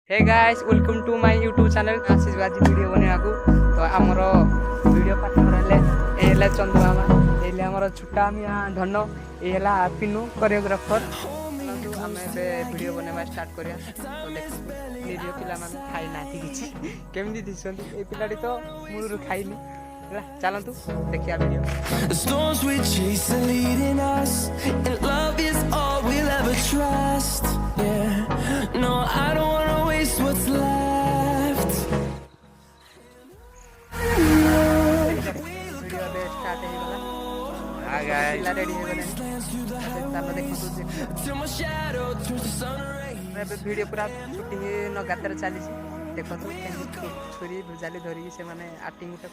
Hey guys welcome to my YouTube channel Ashish Baji video बनेगा तो आमर वीडियो पार्टनर हेले चंदू मामा हेले आमर छोटा मिया धन ये पिनू कोरियोग्राफर आम वीडियो बनवा स्टार्ट करिया तो देख निरीह पिला माने खाई नाथि किछि केमि दिसंती ए पिलाडी तो मूलरू खाइनी चलतु देखिया video The storms we chase are leading us and love is all we'll ever trust. Yeah, no, I don't wanna waste what's left. Video बे स्टार्ट हे गला आ गाइस रेडी हे गले चलो देखो तो वीडियो पूरा शूटिंग न गातर चली देखो तो छुरी भुजाली धरिकी से माने एक्टिंग कर